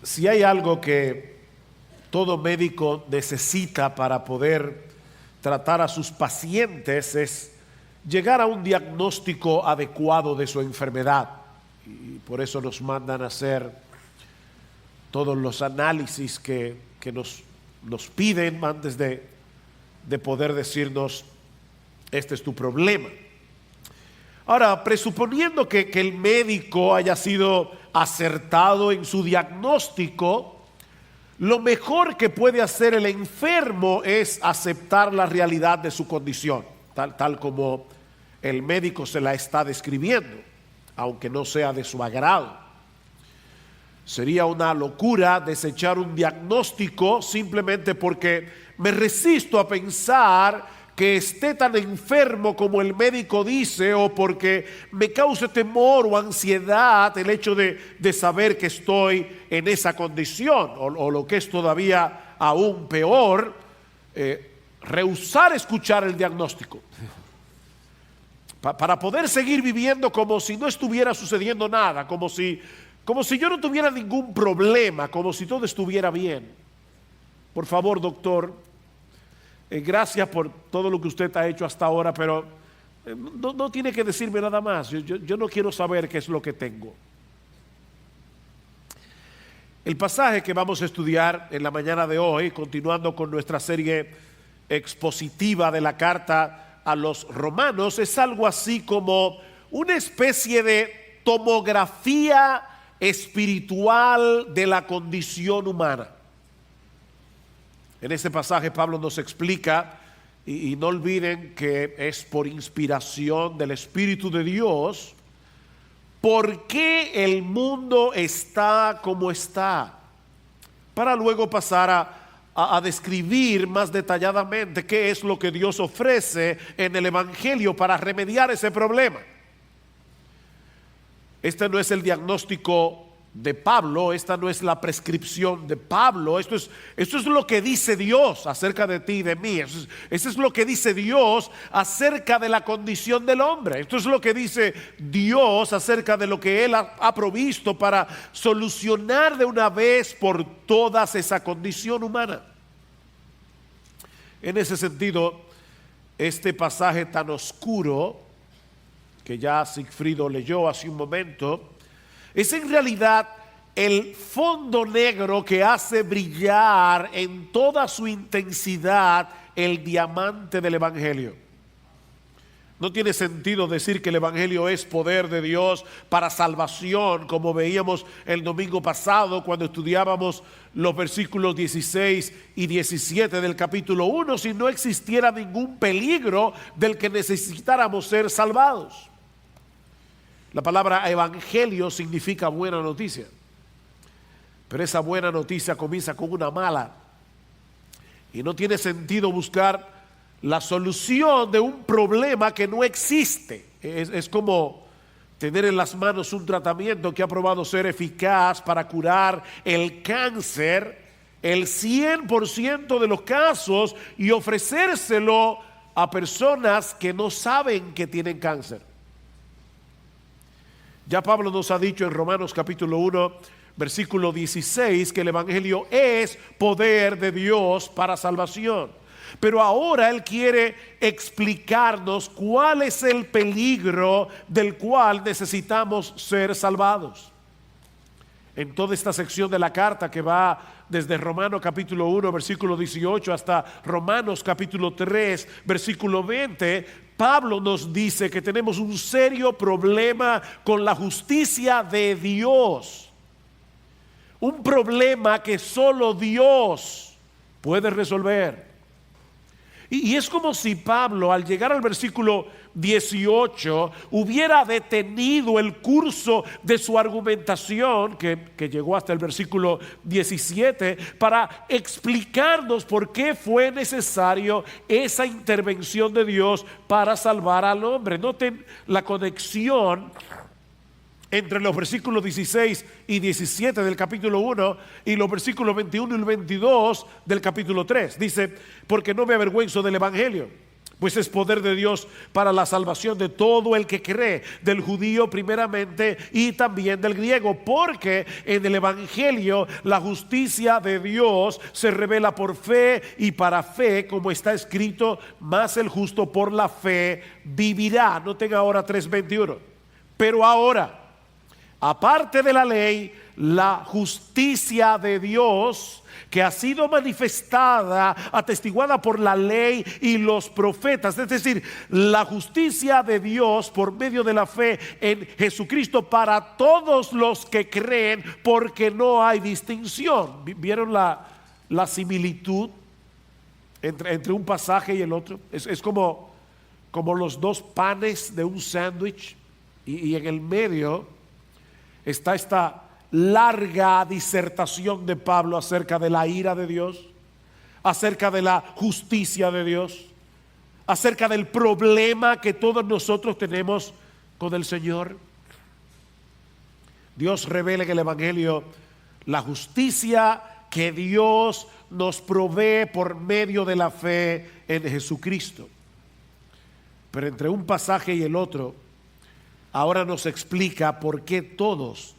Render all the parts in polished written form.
Si hay algo que todo médico necesita para poder tratar a sus pacientes es llegar a un diagnóstico adecuado de su enfermedad. Y por eso nos mandan a hacer todos los análisis que nos piden antes de poder decirnos, este es tu problema. Ahora, presuponiendo que el médico haya sido acertado en su diagnóstico, lo mejor que puede hacer el enfermo es aceptar la realidad de su condición, tal como el médico se la está describiendo, aunque no sea de su agrado. Sería una locura desechar un diagnóstico simplemente porque me resisto a pensar que esté tan enfermo como el médico dice, o porque me cause temor o ansiedad el hecho de saber que estoy en esa condición, o lo que es todavía aún peor, rehusar escuchar el diagnóstico para poder seguir viviendo como si no estuviera sucediendo nada, como si yo no tuviera ningún problema, como si todo estuviera bien. Por favor, doctor, gracias por todo lo que usted ha hecho hasta ahora, pero no tiene que decirme nada más. Yo no quiero saber qué es lo que tengo. El pasaje que vamos a estudiar en la mañana de hoy, continuando con nuestra serie expositiva de la carta a los romanos, es algo así como una especie de tomografía espiritual de la condición humana. En este pasaje Pablo nos explica, y no olviden que es por inspiración del Espíritu de Dios, por qué el mundo está como está, para luego pasar a describir más detalladamente qué es lo que Dios ofrece en el Evangelio para remediar ese problema. Este no es el diagnóstico de Pablo, esta no es la prescripción de Pablo, esto es lo que dice Dios acerca de ti y de mí, eso es lo que dice Dios acerca de la condición del hombre, esto es lo que dice Dios acerca de lo que Él ha provisto para solucionar de una vez por todas esa condición humana. En ese sentido, este pasaje tan oscuro que ya Sigfrido leyó hace un momento, es en realidad el fondo negro que hace brillar en toda su intensidad el diamante del Evangelio. No tiene sentido decir que el Evangelio es poder de Dios para salvación, como veíamos el domingo pasado cuando estudiábamos los versículos 16 y 17 del capítulo 1, si no existiera ningún peligro del que necesitáramos ser salvados. La palabra evangelio significa buena noticia, pero esa buena noticia comienza con una mala, y no tiene sentido buscar la solución de un problema que no existe. Es como tener en las manos un tratamiento que ha probado ser eficaz para curar el cáncer, el 100% de los casos, y ofrecérselo a personas que no saben que tienen cáncer. Ya Pablo nos ha dicho en Romanos capítulo 1, versículo 16, que el Evangelio es poder de Dios para salvación. Pero ahora Él quiere explicarnos cuál es el peligro del cual necesitamos ser salvados. En toda esta sección de la carta que va desde Romanos capítulo 1, versículo 18 hasta Romanos capítulo 3, versículo 20, Pablo nos dice que tenemos un serio problema con la justicia de Dios. Un problema que solo Dios puede resolver. Y es como si Pablo, al llegar al versículo 18, hubiera detenido el curso de su argumentación, que llegó hasta el versículo 17, para explicarnos por qué fue necesario esa intervención de Dios para salvar al hombre. Noten la conexión entre los versículos 16 y 17 del capítulo 1 y los versículos 21 y 22 del capítulo 3. Dice, porque no me avergüenzo del Evangelio, pues es poder de Dios para la salvación de todo el que cree, del judío primeramente y también del griego, porque en el evangelio la justicia de Dios se revela por fe y para fe, como está escrito, más el justo por la fe vivirá. Noten ahora 3:21. Pero ahora, aparte de la ley, la justicia de Dios, que ha sido manifestada, atestiguada por la ley y los profetas, es decir, la justicia de Dios por medio de la fe en Jesucristo para todos los que creen, porque no hay distinción. ¿Vieron la similitud entre un pasaje y el otro? Es como los dos panes de un sándwich y en el medio está esta larga disertación de Pablo acerca de la ira de Dios, acerca de la justicia de Dios, acerca del problema que todos nosotros tenemos con el Señor. Dios revela en el evangelio la justicia que Dios nos provee por medio de la fe en Jesucristo. Pero entre un pasaje y el otro, ahora nos explica por qué todos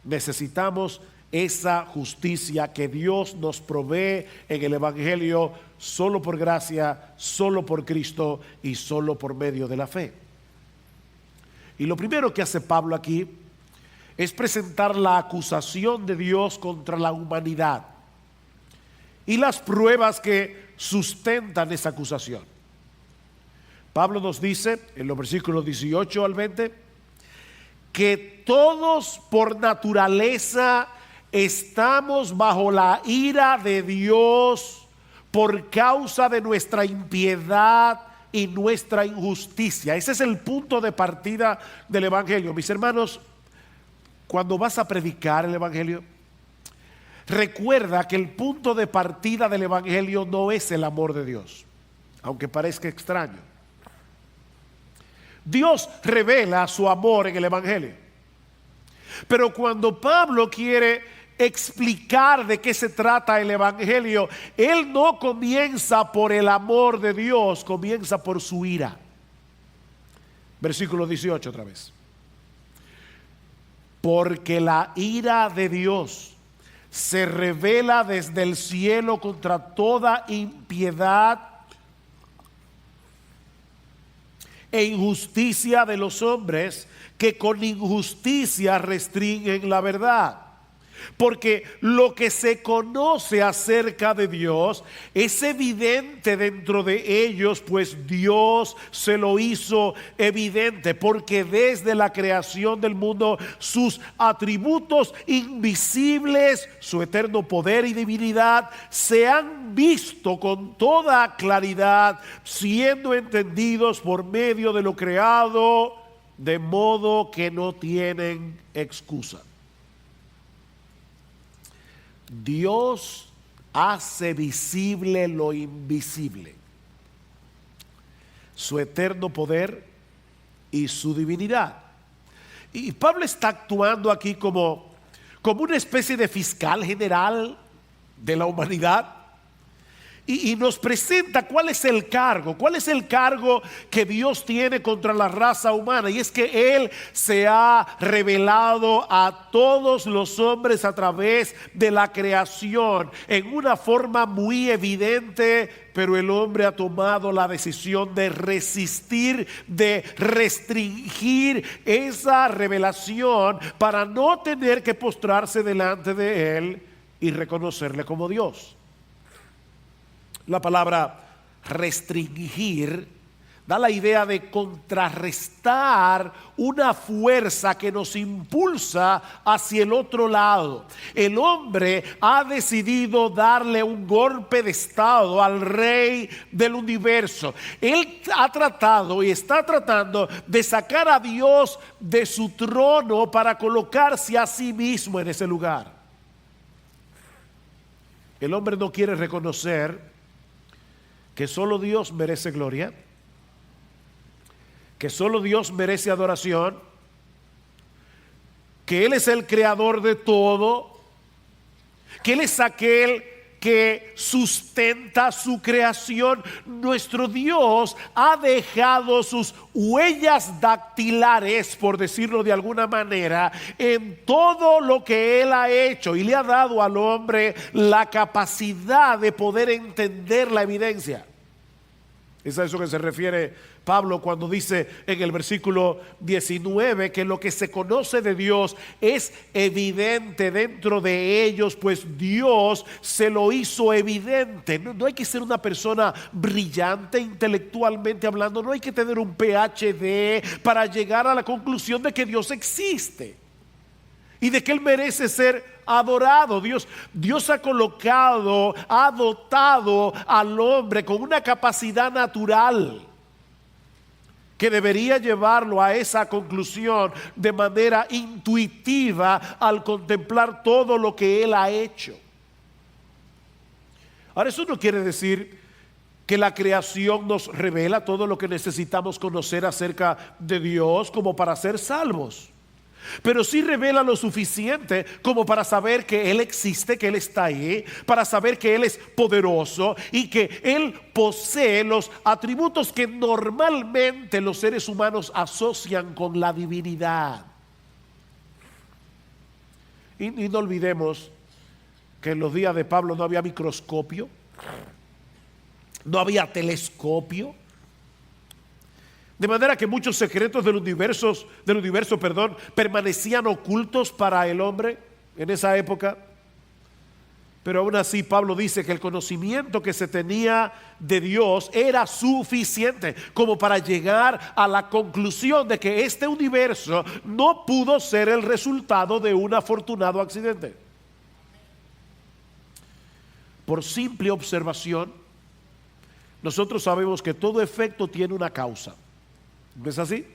necesitamos esa justicia que Dios nos provee en el evangelio solo por gracia, solo por Cristo y solo por medio de la fe. Y lo primero que hace Pablo aquí es presentar la acusación de Dios contra la humanidad y las pruebas que sustentan esa acusación. Pablo nos dice en los versículos 18 al 20 que todos por naturaleza estamos bajo la ira de Dios por causa de nuestra impiedad y nuestra injusticia. Ese es el punto de partida del evangelio. Mis hermanos, cuando vas a predicar el evangelio, recuerda que el punto de partida del evangelio no es el amor de Dios, aunque parezca extraño. Dios revela su amor en el evangelio, pero cuando Pablo quiere explicar de qué se trata el evangelio, él no comienza por el amor de Dios, comienza por su ira. Versículo 18 otra vez. Porque la ira de Dios se revela desde el cielo contra toda impiedad e injusticia de los hombres que con injusticia restringen la verdad. Porque lo que se conoce acerca de Dios es evidente dentro de ellos, pues Dios se lo hizo evidente, porque desde la creación del mundo sus atributos invisibles, su eterno poder y divinidad, se han visto con toda claridad, siendo entendidos por medio de lo creado, de modo que no tienen excusa. Dios hace visible lo invisible, su eterno poder y su divinidad. Y Pablo está actuando aquí como una especie de fiscal general de la humanidad. Y nos presenta cuál es el cargo que Dios tiene contra la raza humana. Y es que Él se ha revelado a todos los hombres a través de la creación en una forma muy evidente, pero el hombre ha tomado la decisión de resistir, de restringir esa revelación para no tener que postrarse delante de Él y reconocerle como Dios. La palabra restringir da la idea de contrarrestar una fuerza que nos impulsa hacia el otro lado. El hombre ha decidido darle un golpe de estado al rey del universo. Él ha tratado y está tratando de sacar a Dios de su trono para colocarse a sí mismo en ese lugar. El hombre no quiere reconocer que solo Dios merece gloria, que solo Dios merece adoración, que Él es el creador de todo, que Él es aquel que sustenta su creación. Nuestro Dios ha dejado sus huellas dactilares, por decirlo de alguna manera, en todo lo que Él ha hecho, y le ha dado al hombre la capacidad de poder entender la evidencia. Es a eso que se refiere Pablo cuando dice en el versículo 19 que lo que se conoce de Dios es evidente dentro de ellos, pues Dios se lo hizo evidente. No hay que ser una persona brillante intelectualmente hablando, no hay que tener un PhD para llegar a la conclusión de que Dios existe y de que Él merece ser adorado. Dios ha colocado, ha dotado al hombre con una capacidad natural que debería llevarlo a esa conclusión de manera intuitiva al contemplar todo lo que Él ha hecho. Ahora, eso no quiere decir que la creación nos revela todo lo que necesitamos conocer acerca de Dios como para ser salvos. Pero sí revela lo suficiente como para saber que Él existe, que Él está ahí, para saber que Él es poderoso y que Él posee los atributos que normalmente los seres humanos asocian con la divinidad. Y no olvidemos que en los días de Pablo no había microscopio, no había telescopio. De manera que muchos secretos del universo, permanecían ocultos para el hombre en esa época. Pero aún así Pablo dice que el conocimiento que se tenía de Dios era suficiente como para llegar a la conclusión de que este universo no pudo ser el resultado de un afortunado accidente. Por simple observación, nosotros sabemos que todo efecto tiene una causa. ¿No es así?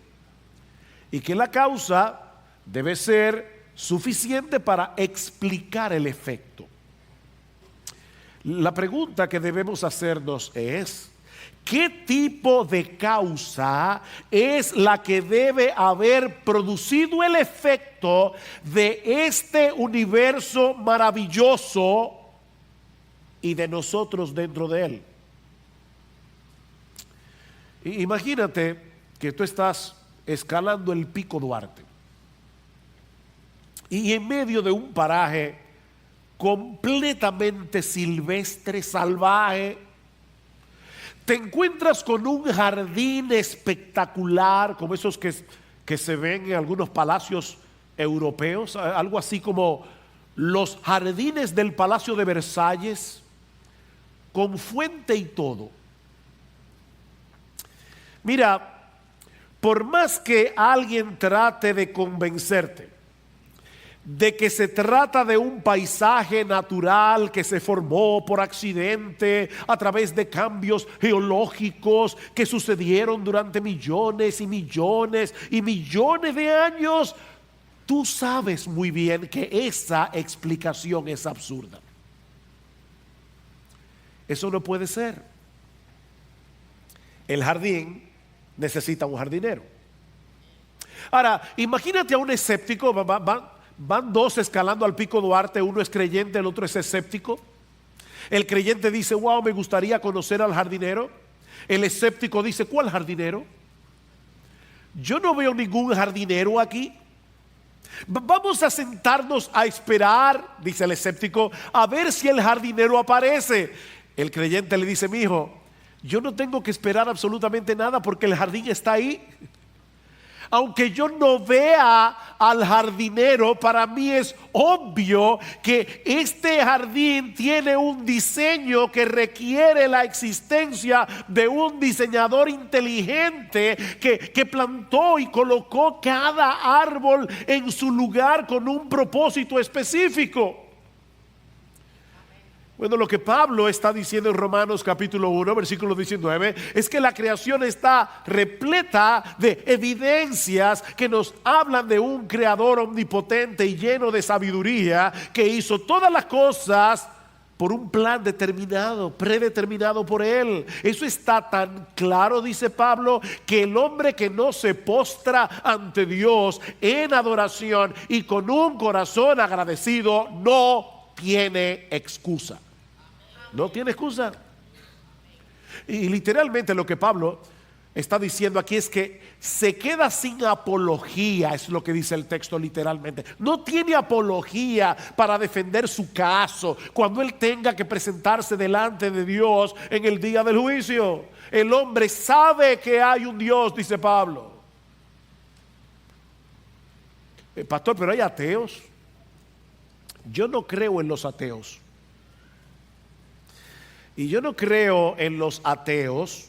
Y que la causa debe ser suficiente para explicar el efecto. La pregunta que debemos hacernos es: ¿qué tipo de causa es la que debe haber producido el efecto de este universo maravilloso y de nosotros dentro de él? Imagínate que tú estás escalando el Pico Duarte y en medio de un paraje completamente silvestre, salvaje, te encuentras con un jardín espectacular, como esos que se ven en algunos palacios europeos, algo así como los jardines del Palacio de Versalles, con fuente y todo. Mira, por más que alguien trate de convencerte de que se trata de un paisaje natural que se formó por accidente a través de cambios geológicos que sucedieron durante millones y millones y millones de años, tú sabes muy bien que esa explicación es absurda. Eso no puede ser. El jardín necesita un jardinero. Ahora, imagínate a un escéptico, van dos escalando al Pico Duarte, uno es creyente, el otro es escéptico. El creyente dice: wow, me gustaría conocer al jardinero. El escéptico dice: ¿cuál jardinero? Yo no veo ningún jardinero aquí. Vamos a sentarnos a esperar, dice el escéptico, a ver si el jardinero aparece. El creyente le dice: mi hijo, yo no tengo que esperar absolutamente nada porque el jardín está ahí. Aunque yo no vea al jardinero, para mí es obvio que este jardín tiene un diseño que requiere la existencia de un diseñador inteligente que plantó y colocó cada árbol en su lugar con un propósito específico. Bueno, lo que Pablo está diciendo en Romanos capítulo 1, versículo 19, es que la creación está repleta de evidencias que nos hablan de un creador omnipotente y lleno de sabiduría que hizo todas las cosas por un plan determinado, predeterminado por él. Eso está tan claro, dice Pablo, que el hombre que no se postra ante Dios en adoración y con un corazón agradecido no tiene excusa. No tiene excusa. Y literalmente lo que Pablo está diciendo aquí es que se queda sin apología, es lo que dice el texto literalmente. No tiene apología para defender su caso cuando él tenga que presentarse delante de Dios en el día del juicio. El hombre sabe que hay un Dios, dice Pablo. Pastor, pero hay ateos. Yo no creo en los ateos. Y yo no creo en los ateos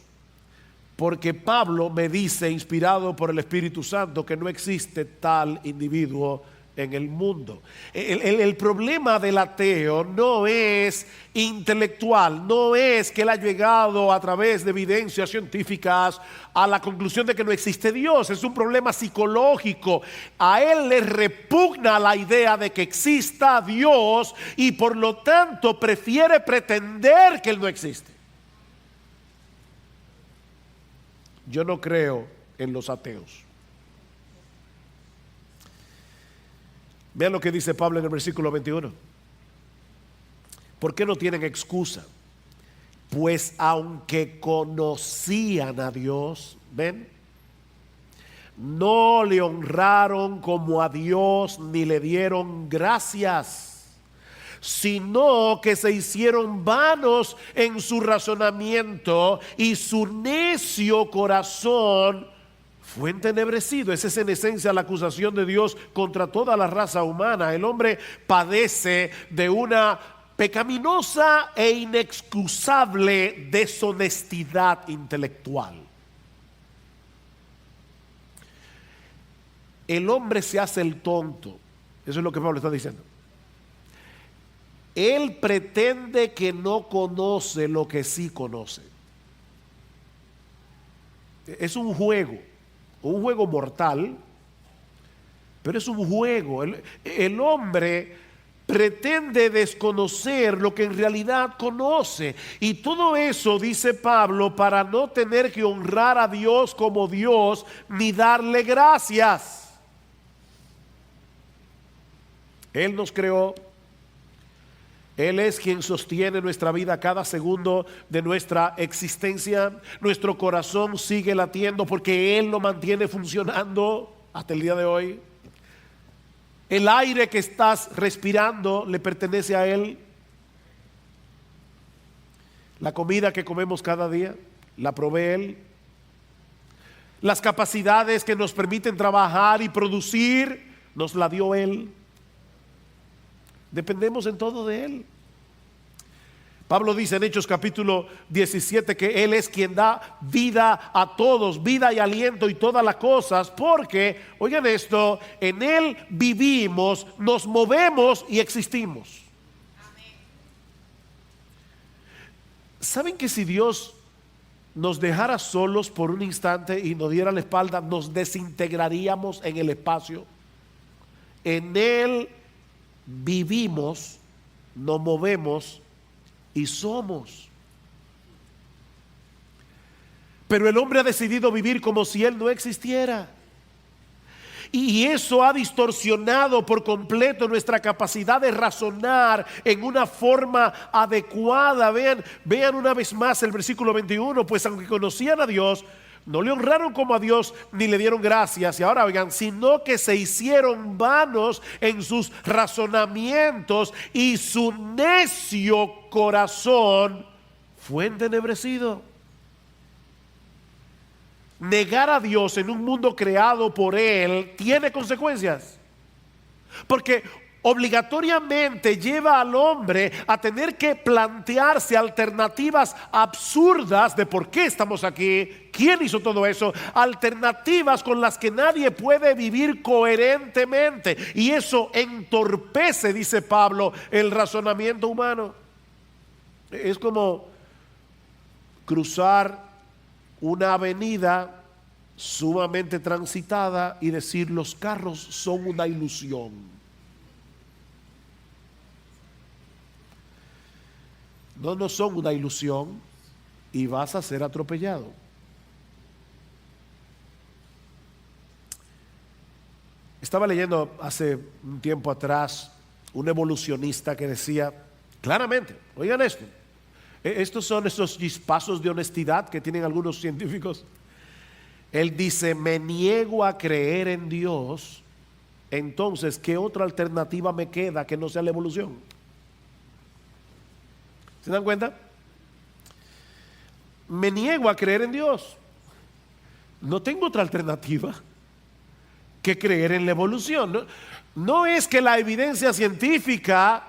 porque Pablo me dice, inspirado por el Espíritu Santo, que no existe tal individuo en el mundo. El problema del ateo no es intelectual, no es que él ha llegado a través de evidencias científicas a la conclusión de que no existe Dios. Es un problema psicológico. A él le repugna la idea de que exista Dios y por lo tanto prefiere pretender que él no existe. Yo no creo en los ateos. Vean lo que dice Pablo en el versículo 21. ¿Por qué no tienen excusa? Pues aunque conocían a Dios, ¿ven? No le honraron como a Dios ni le dieron gracias, sino que se hicieron vanos en su razonamiento y su necio corazón fue entenebrecido. Esa es en esencia la acusación de Dios contra toda la raza humana. El hombre padece de una pecaminosa e inexcusable deshonestidad intelectual. El hombre se hace el tonto. Eso es lo que Pablo está diciendo. Él pretende que no conoce lo que sí conoce. Es un juego mortal, pero es un juego. El hombre pretende desconocer lo que en realidad conoce, y todo eso, dice Pablo, para no tener que honrar a Dios como Dios ni darle gracias. Él nos creó. Él es quien sostiene nuestra vida cada segundo de nuestra existencia. Nuestro corazón sigue latiendo porque Él lo mantiene funcionando hasta el día de hoy. El aire que estás respirando le pertenece a Él. La comida que comemos cada día la provee Él. Las capacidades que nos permiten trabajar y producir nos la dio Él. Dependemos en todo de Él. Pablo dice en Hechos capítulo 17 que Él es quien da vida a todos, vida y aliento y todas las cosas, porque, oigan esto, en Él vivimos, nos movemos y existimos. Amén. ¿Saben que si Dios nos dejara solos por un instante y nos diera la espalda, nos desintegraríamos en el espacio? En Él vivimos, nos movemos y somos. Pero el hombre ha decidido vivir como si Él no existiera. Y eso ha distorsionado por completo nuestra capacidad de razonar en una forma adecuada. Vean una vez más el versículo 21. Pues aunque conocían a Dios, no le honraron como a Dios ni le dieron gracias. Y ahora oigan, sino que se hicieron vanos en sus razonamientos y su necio corazón fue entenebrecido. Negar a Dios en un mundo creado por Él tiene consecuencias, porque obligatoriamente lleva al hombre a tener que plantearse alternativas absurdas de por qué estamos aquí, quién hizo todo eso, alternativas con las que nadie puede vivir coherentemente, y eso entorpece, dice Pablo, el razonamiento humano. Es como cruzar una avenida sumamente transitada y decir los carros son una ilusión. No son una ilusión y vas a ser atropellado. Estaba leyendo hace un tiempo atrás un evolucionista que decía claramente, oigan esto, Estos son esos chispazos de honestidad que tienen algunos científicos. Él dice, me niego a creer en Dios, entonces, ¿qué otra alternativa me queda que no sea la evolución? ¿Se dan cuenta? Me niego a creer en Dios. No tengo otra alternativa que creer en la evolución. No es que la evidencia científica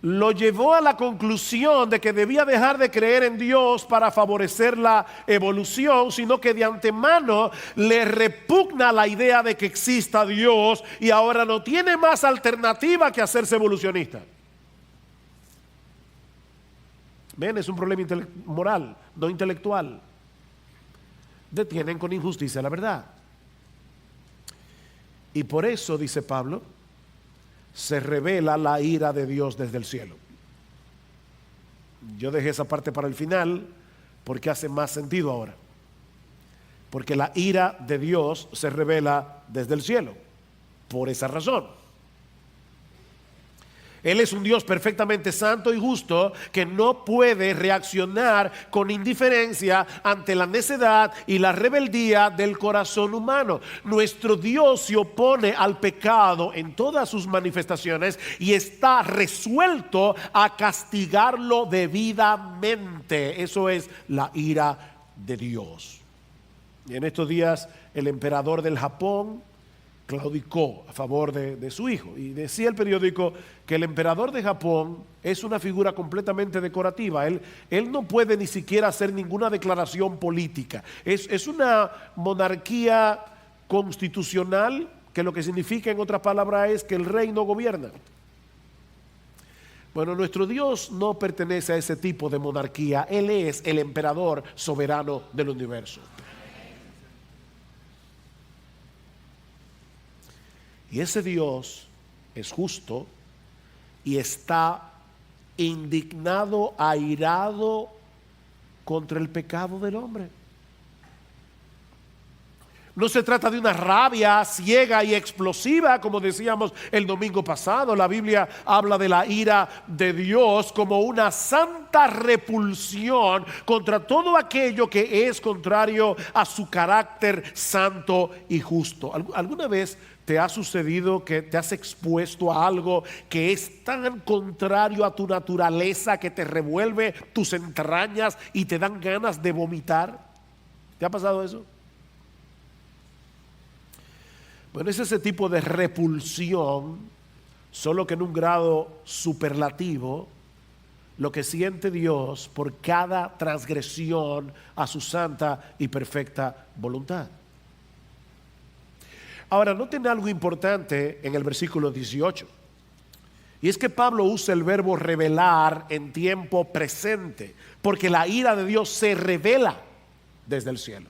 lo llevó a la conclusión de que debía dejar de creer en Dios para favorecer la evolución, sino que de antemano le repugna la idea de que exista Dios y ahora no tiene más alternativa que hacerse evolucionista. Ven, es un problema moral, no intelectual. Detienen con injusticia la verdad. Y por eso, dice Pablo, se revela la ira de Dios desde el cielo. Yo dejé esa parte para el final porque hace más sentido ahora. Porque la ira de Dios se revela desde el cielo. Por esa razón. Él es un Dios perfectamente santo y justo que no puede reaccionar con indiferencia ante la necedad y la rebeldía del corazón humano. Nuestro Dios se opone al pecado en todas sus manifestaciones y está resuelto a castigarlo debidamente. Eso es la ira de Dios. Y en estos días el emperador del Japón claudicó a favor de su hijo y decía el periódico que el emperador de Japón es una figura completamente decorativa. Él no puede ni siquiera hacer ninguna declaración política. Es una monarquía constitucional, que lo que significa en otras palabras es que el rey no gobierna. Bueno, nuestro Dios no pertenece a ese tipo de monarquía. Él es el emperador soberano del universo. Y ese Dios es justo y está indignado, airado contra el pecado del hombre. No se trata de una rabia ciega y explosiva, como decíamos el domingo pasado. La Biblia habla de la ira de Dios como una santa repulsión contra todo aquello que es contrario a su carácter santo y justo. ¿Alguna vez te ha sucedido que te has expuesto a algo que es tan contrario a tu naturaleza que te revuelve tus entrañas y te dan ganas de vomitar? ¿Te ha pasado eso? Bueno, es ese tipo de repulsión, solo que en un grado superlativo, lo que siente Dios por cada transgresión a su santa y perfecta voluntad. Ahora, noten algo importante en el versículo 18. Y es que Pablo usa el verbo revelar en tiempo presente, porque la ira de Dios se revela desde el cielo.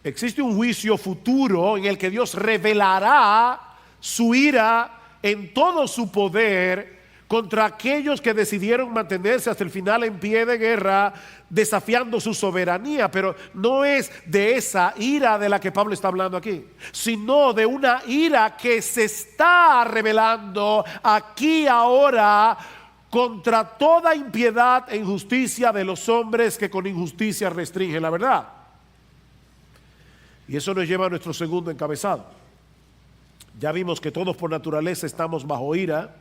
Existe un juicio futuro en el que Dios revelará su ira en todo su poder contra aquellos que decidieron mantenerse hasta el final en pie de guerra, desafiando su soberanía. Pero no es de esa ira de la que Pablo está hablando aquí, sino de una ira que se está revelando aquí ahora contra toda impiedad e injusticia de los hombres que con injusticia restringen la verdad. Y eso nos lleva a nuestro segundo encabezado. Ya vimos que todos por naturaleza estamos bajo ira,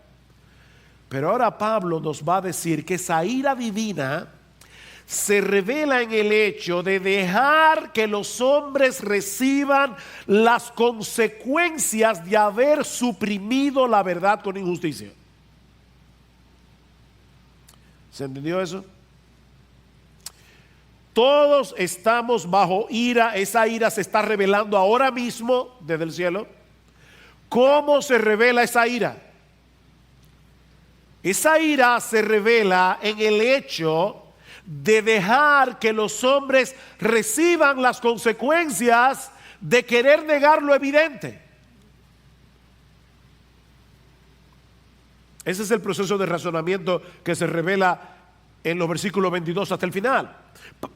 pero ahora Pablo nos va a decir que esa ira divina se revela en el hecho de dejar que los hombres reciban las consecuencias de haber suprimido la verdad con injusticia. ¿Se entendió eso? Todos estamos bajo ira. Esa ira se está revelando ahora mismo desde el cielo. ¿Cómo se revela esa ira? Esa ira se revela en el hecho de dejar que los hombres reciban las consecuencias de querer negar lo evidente. Ese es el proceso de razonamiento que se revela en los versículos 22 hasta el final.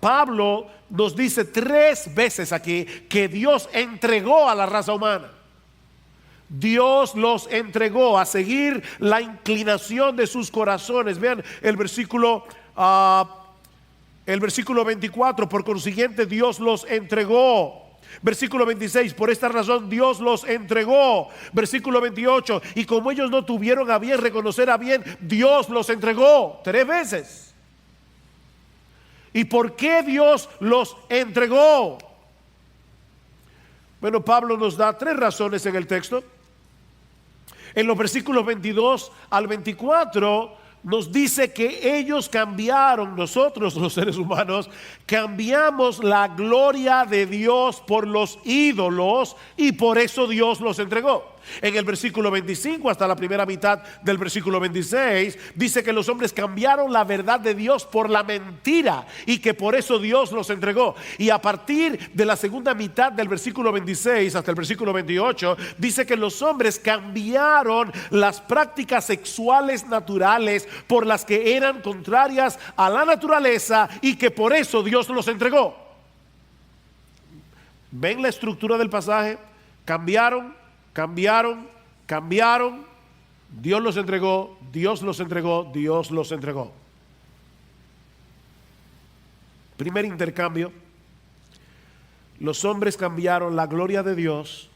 Pablo nos dice 3 veces aquí que Dios entregó a la raza humana. Dios los entregó a seguir la inclinación de sus corazones. Vean el versículo El versículo 24, por consiguiente Dios los entregó. Versículo 26, por esta razón Dios los entregó. Versículo 28, y como ellos no tuvieron a bien reconocer a bien, Dios los entregó 3 veces. ¿Y por qué Dios los entregó? Bueno, Pablo nos da 3 razones en el texto. En los versículos 22 al 24 nos dice que ellos cambiaron, nosotros los seres humanos, cambiamos la gloria de Dios por los ídolos y por eso Dios los entregó. En el versículo 25 hasta la primera mitad del versículo 26 dice que los hombres cambiaron la verdad de Dios por la mentira y que por eso Dios los entregó. Y a partir de la segunda mitad del versículo 26 hasta el versículo 28 dice que los hombres cambiaron las prácticas sexuales naturales por las que eran contrarias a la naturaleza y que por eso Dios los entregó. ¿Ven la estructura del pasaje? Cambiaron, Dios los entregó, Dios los entregó, Dios los entregó. Primer intercambio, los hombres cambiaron la gloria de Dios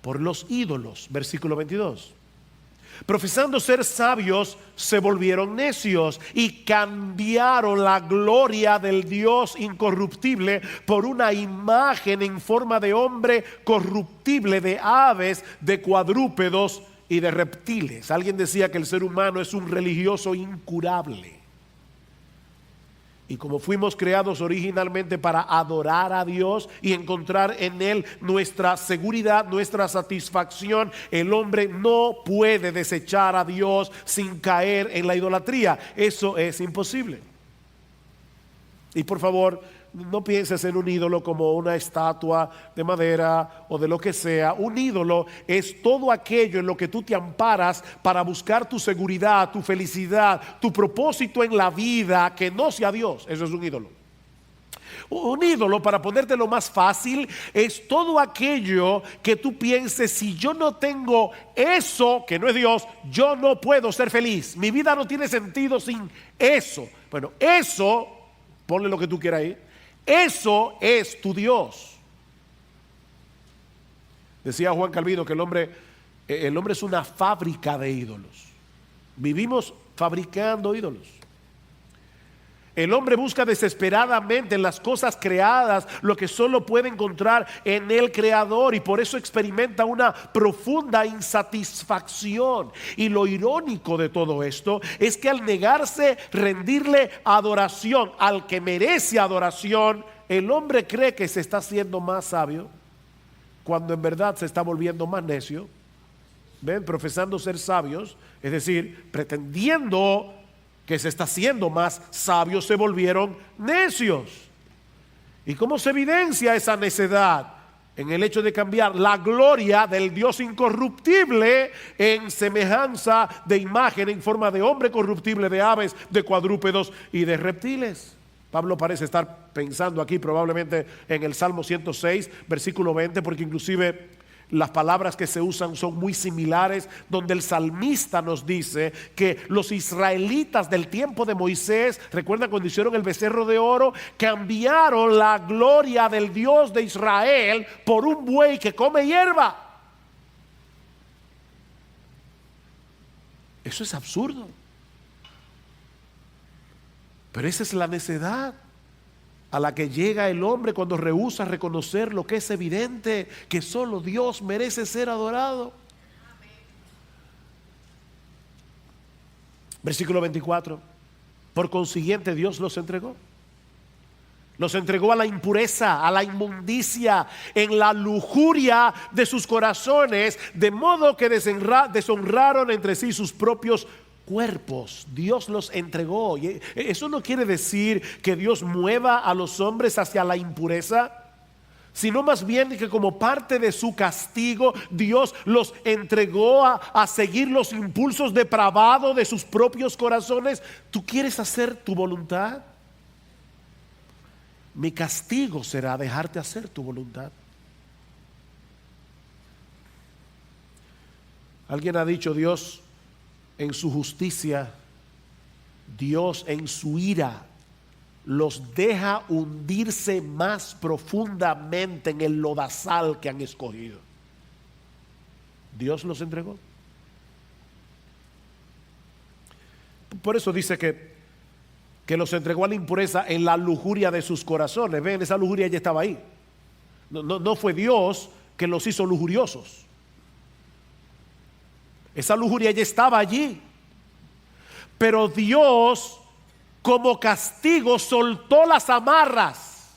por los ídolos, versículo 22. Profesando ser sabios, se volvieron necios y cambiaron la gloria del Dios incorruptible por una imagen en forma de hombre corruptible, de aves, de cuadrúpedos y de reptiles. Alguien decía que el ser humano es un religioso incurable. Y como fuimos creados originalmente para adorar a Dios y encontrar en Él nuestra seguridad, nuestra satisfacción, el hombre no puede desechar a Dios sin caer en la idolatría. Eso es imposible. Y por favor, no pienses en un ídolo como una estatua de madera o de lo que sea. Un ídolo es todo aquello en lo que tú te amparas para buscar tu seguridad, tu felicidad, tu propósito en la vida que no sea Dios. Eso es un ídolo. Un ídolo, para ponértelo más fácil, es todo aquello que tú pienses: si yo no tengo eso, que no es Dios, yo no puedo ser feliz. Mi vida no tiene sentido sin eso. Bueno, eso, ponle lo que tú quieras ahí. Eso es tu Dios. Decía Juan Calvino que el hombre es una fábrica de ídolos. Vivimos fabricando ídolos. El hombre busca desesperadamente en las cosas creadas lo que solo puede encontrar en el Creador, y por eso experimenta una profunda insatisfacción. Y lo irónico de todo esto es que al negarse rendirle adoración al que merece adoración, el hombre cree que se está haciendo más sabio, cuando en verdad se está volviendo más necio. ¿Ven? Profesando ser sabios, es decir, pretendiendo que se está haciendo más sabios, se volvieron necios. ¿Y cómo se evidencia esa necedad? En el hecho de cambiar la gloria del Dios incorruptible en semejanza de imagen en forma de hombre corruptible, de aves, de cuadrúpedos y de reptiles. Pablo parece estar pensando aquí probablemente en el Salmo 106, versículo 20, porque inclusive las palabras que se usan son muy similares, donde el salmista nos dice que los israelitas del tiempo de Moisés, recuerdan cuando hicieron el becerro de oro, cambiaron la gloria del Dios de Israel por un buey que come hierba. Eso es absurdo. Pero esa es la necedad a la que llega el hombre cuando rehúsa reconocer lo que es evidente, que solo Dios merece ser adorado. Versículo 24. Por consiguiente Dios los entregó. Los entregó a la impureza, a la inmundicia, en la lujuria de sus corazones, de modo que deshonraron entre sí sus propios cuerpos. Dios los entregó. Y eso no quiere decir que Dios mueva a los hombres hacia la impureza, sino más bien que como parte de su castigo, Dios los entregó a seguir los impulsos depravados de sus propios corazones. ¿Tú quieres hacer tu voluntad? Mi castigo será dejarte hacer tu voluntad. Alguien ha dicho: Dios en su justicia Dios en su ira los deja hundirse más profundamente en el lodazal que han escogido. Dios los entregó. Por eso dice que los entregó a la impureza en la lujuria de sus corazones. Ven, esa lujuria ya estaba ahí. No fue Dios que los hizo lujuriosos. Esa lujuria ya estaba allí. Pero Dios, como castigo, soltó las amarras.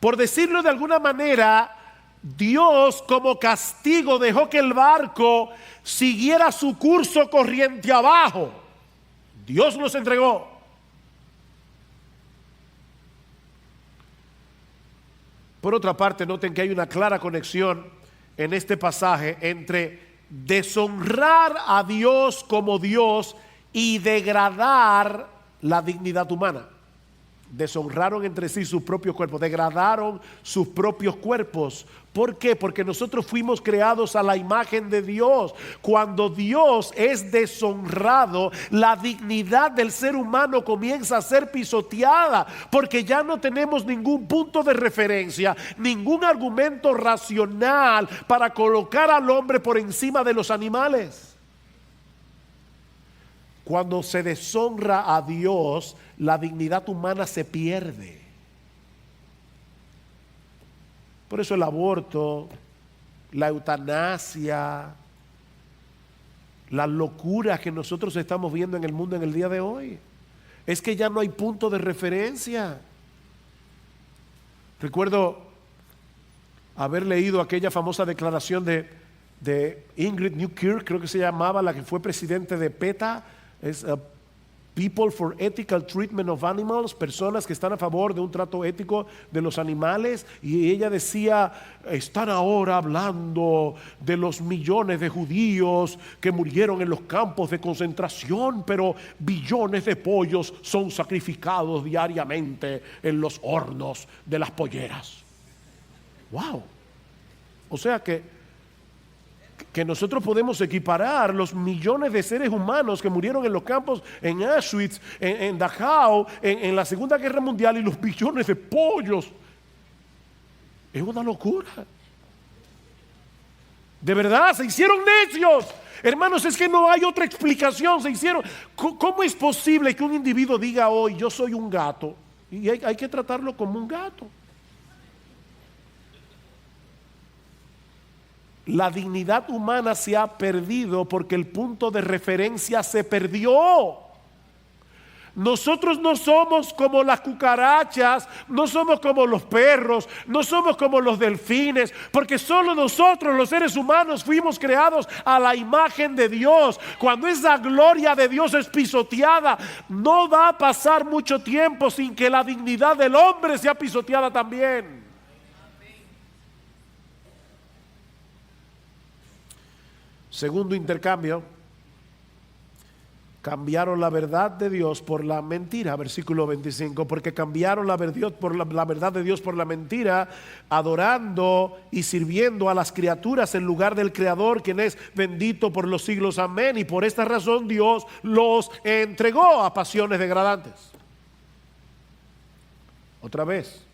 Por decirlo de alguna manera, Dios como castigo dejó que el barco siguiera su curso corriente abajo. Dios los entregó. Por otra parte, noten que hay una clara conexión en este pasaje entre deshonrar a Dios como Dios y degradar la dignidad humana. Deshonraron entre sí sus propios cuerpos, degradaron sus propios cuerpos. ¿Por qué? Porque nosotros fuimos creados a la imagen de Dios. Cuando Dios es deshonrado, la dignidad del ser humano comienza a ser pisoteada, porque ya no tenemos ningún punto de referencia, ningún argumento racional para colocar al hombre por encima de los animales. Cuando se deshonra a Dios, la dignidad humana se pierde. Por eso el aborto, la eutanasia, las locuras que nosotros estamos viendo en el mundo en el día de hoy, es que ya no hay punto de referencia. Recuerdo haber leído aquella famosa declaración de Ingrid Newkirk, creo que se llamaba, la que fue presidente de PETA. Es People for Ethical Treatment of Animals, personas que están a favor de un trato ético de los animales. Y ella decía, están ahora hablando de los millones de judíos que murieron en los campos de concentración, pero billones de pollos son sacrificados diariamente en los hornos de las polleras. Wow. O sea que nosotros podemos equiparar los millones de seres humanos que murieron en los campos, en Auschwitz, en Dachau, en la Segunda Guerra Mundial, y los billones de pollos. Es una locura. De verdad, se hicieron necios. Hermanos, es que no hay otra explicación. Se hicieron. ¿Cómo es posible que un individuo diga hoy, yo soy un gato? Y hay que tratarlo como un gato. La dignidad humana se ha perdido porque el punto de referencia se perdió. Nosotros no somos como las cucarachas, no somos como los perros, no somos como los delfines, porque solo nosotros, los seres humanos, fuimos creados a la imagen de Dios. Cuando esa gloria de Dios es pisoteada, no va a pasar mucho tiempo sin que la dignidad del hombre sea pisoteada también. Segundo intercambio, cambiaron la verdad de Dios por la mentira. Versículo 25, porque cambiaron la verdad de Dios por la mentira, adorando y sirviendo a las criaturas en lugar del Creador, quien es bendito por los siglos. Amén. Y por esta razón Dios los entregó a pasiones degradantes. Otra vez,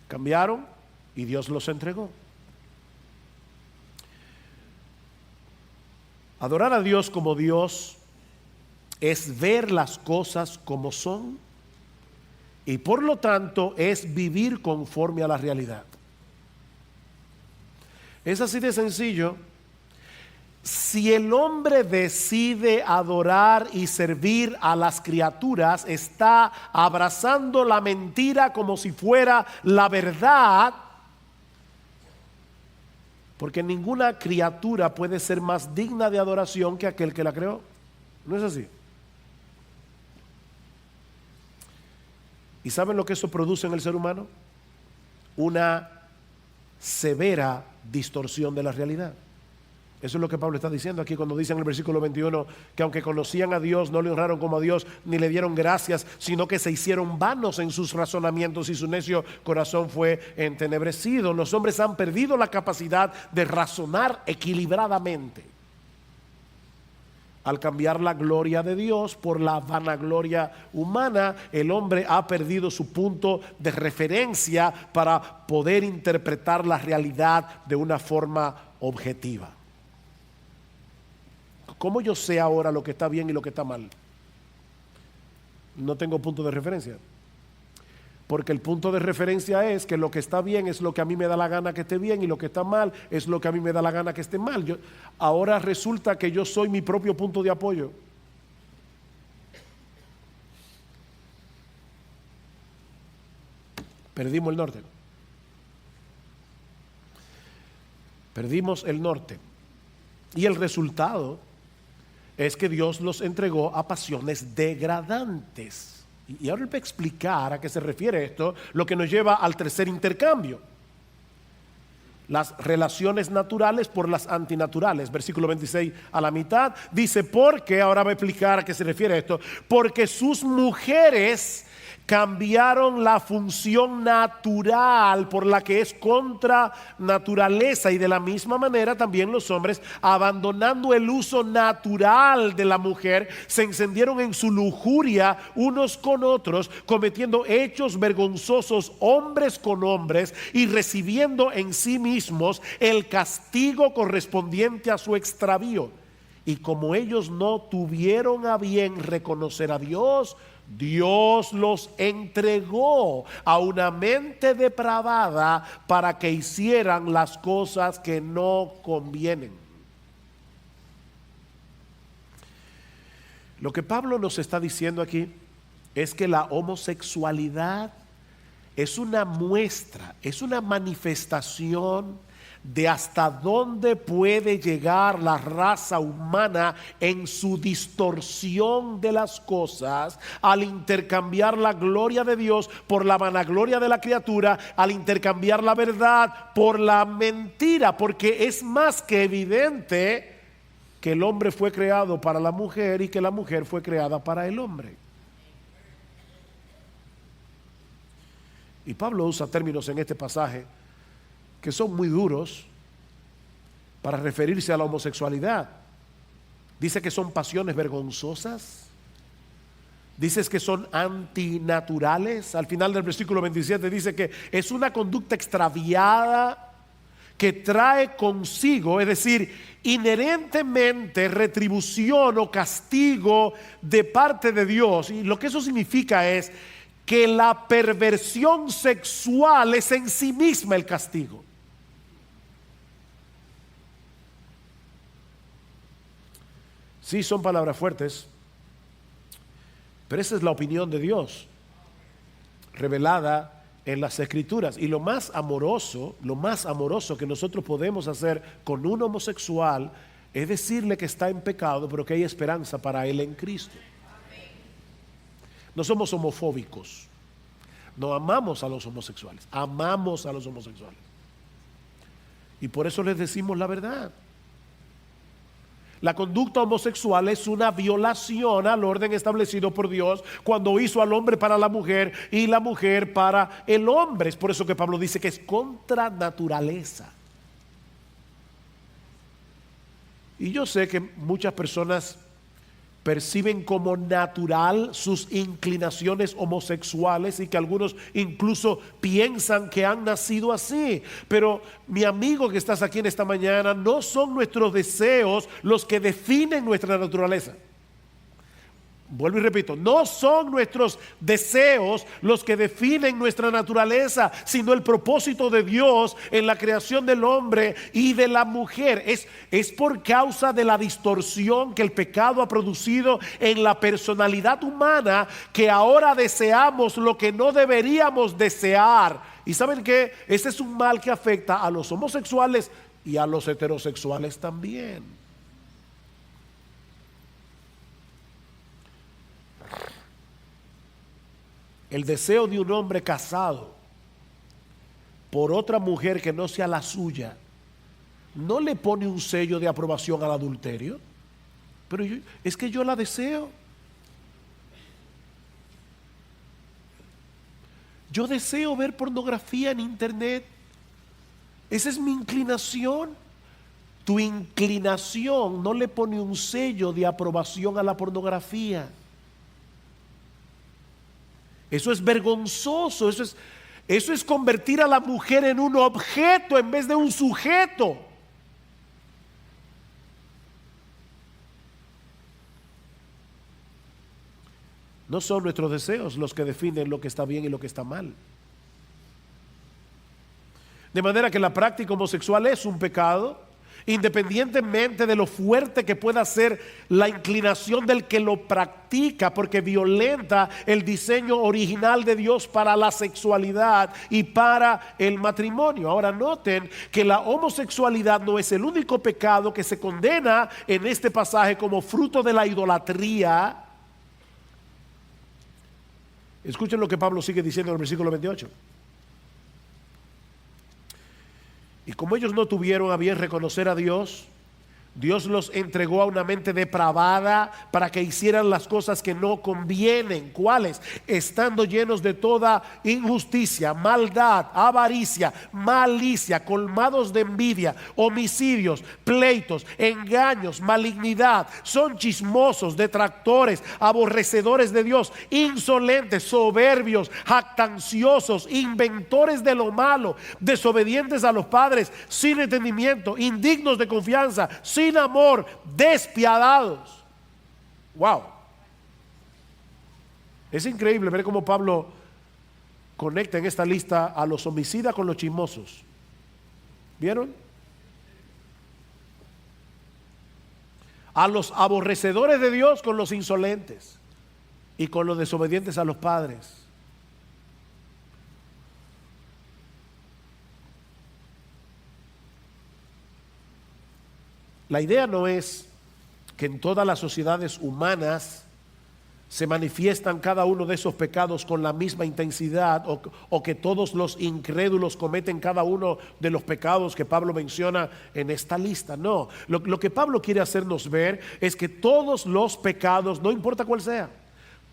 cambiaron y Dios los entregó. Adorar a Dios como Dios es ver las cosas como son y por lo tanto es vivir conforme a la realidad. Es así de sencillo. Si el hombre decide adorar y servir a las criaturas, está abrazando la mentira como si fuera la verdad. Porque ninguna criatura puede ser más digna de adoración que aquel que la creó. ¿No es así? ¿Y saben lo que eso produce en el ser humano? Una severa distorsión de la realidad. Eso es lo que Pablo está diciendo aquí cuando dice en el versículo 21 que aunque conocían a Dios, no le honraron como a Dios, ni le dieron gracias, sino que se hicieron vanos en sus razonamientos y su necio corazón fue entenebrecido. Los hombres han perdido la capacidad de razonar equilibradamente. Al cambiar la gloria de Dios por la vanagloria humana, el hombre ha perdido su punto de referencia para poder interpretar la realidad de una forma objetiva. ¿Cómo yo sé ahora lo que está bien y lo que está mal? No tengo punto de referencia. Porque el punto de referencia es que lo que está bien es lo que a mí me da la gana que esté bien, y lo que está mal es lo que a mí me da la gana que esté mal. Ahora resulta que yo soy mi propio punto de apoyo. Perdimos el norte. Perdimos el norte. Y el resultado es que Dios los entregó a pasiones degradantes. Y ahora voy a explicar a qué se refiere esto, lo que nos lleva al tercer intercambio. Las relaciones naturales por las antinaturales. Versículo 26 a la mitad dice, porque, ahora voy a explicar a qué se refiere esto, porque sus mujeres cambiaron la función natural por la que es contra naturaleza, y de la misma manera también los hombres, abandonando el uso natural de la mujer, se encendieron en su lujuria unos con otros, cometiendo hechos vergonzosos hombres con hombres, y recibiendo en sí mismos el castigo correspondiente a su extravío. Y como ellos no tuvieron a bien reconocer a Dios, Dios los entregó a una mente depravada para que hicieran las cosas que no convienen. Lo que Pablo nos está diciendo aquí es que la homosexualidad es una muestra, es una manifestación de hasta dónde puede llegar la raza humana en su distorsión de las cosas, al intercambiar la gloria de Dios por la vanagloria de la criatura, al intercambiar la verdad por la mentira, porque es más que evidente que el hombre fue creado para la mujer y que la mujer fue creada para el hombre. Y Pablo usa términos en este pasaje que son muy duros para referirse a la homosexualidad. Dice que son pasiones vergonzosas. Dice que son antinaturales. Al final del versículo 27 dice que es una conducta extraviada que trae consigo, es decir, inherentemente retribución o castigo de parte de Dios. Y lo que eso significa es que la perversión sexual es en sí misma el castigo. Sí, son palabras fuertes, pero esa es la opinión de Dios, revelada en las Escrituras. Y lo más amoroso que nosotros podemos hacer con un homosexual es decirle que está en pecado, pero que hay esperanza para él en Cristo. No somos homofóbicos, no amamos a los homosexuales, amamos a los homosexuales. Y por eso les decimos la verdad. La conducta homosexual es una violación al orden establecido por Dios cuando hizo al hombre para la mujer y la mujer para el hombre. Es por eso que Pablo dice que es contra naturaleza. Y yo sé que muchas personas perciben como natural sus inclinaciones homosexuales y que algunos incluso piensan que han nacido así. Pero mi amigo que estás aquí en esta mañana, no son nuestros deseos los que definen nuestra naturaleza. Vuelvo y repito, no son nuestros deseos los que definen nuestra naturaleza, sino el propósito de Dios en la creación del hombre y de la mujer. Es por causa de la distorsión que el pecado ha producido en la personalidad humana que ahora deseamos lo que no deberíamos desear. ¿Y saben qué? Ese es un mal que afecta a los homosexuales y a los heterosexuales también. El deseo de un hombre casado por otra mujer que no sea la suya no le pone un sello de aprobación al adulterio. Pero es que yo la deseo. Yo deseo ver pornografía en internet. Esa es mi inclinación. Tu inclinación no le pone un sello de aprobación a la pornografía. Eso es vergonzoso, eso es convertir a la mujer en un objeto en vez de un sujeto. No son nuestros deseos los que definen lo que está bien y lo que está mal. De manera que la práctica homosexual es un pecado, independientemente de lo fuerte que pueda ser la inclinación del que lo practica, porque violenta el diseño original de Dios para la sexualidad y para el matrimonio. Ahora noten que la homosexualidad no es el único pecado que se condena en este pasaje como fruto de la idolatría. Escuchen lo que Pablo sigue diciendo en el versículo 28. Y como ellos no tuvieron a bien reconocer a Dios, Dios los entregó a una mente depravada para que hicieran las cosas que no convienen. ¿Cuáles? Estando llenos de toda injusticia, maldad, avaricia, malicia, colmados de envidia, homicidios, pleitos, engaños, malignidad. Son chismosos, detractores, aborrecedores de Dios, insolentes, soberbios, jactanciosos, inventores de lo malo, desobedientes a los padres, sin entendimiento, indignos de confianza, sin amor, despiadados. Wow. Es increíble ver cómo Pablo conecta en esta lista a los homicidas con los chismosos. ¿Vieron? A los aborrecedores de Dios con los insolentes y con los desobedientes a los padres. La idea no es que en todas las sociedades humanas se manifiestan cada uno de esos pecados con la misma intensidad, o que todos los incrédulos cometen cada uno de los pecados que Pablo menciona en esta lista. No, lo que Pablo quiere hacernos ver es que todos los pecados, no importa cuál sea,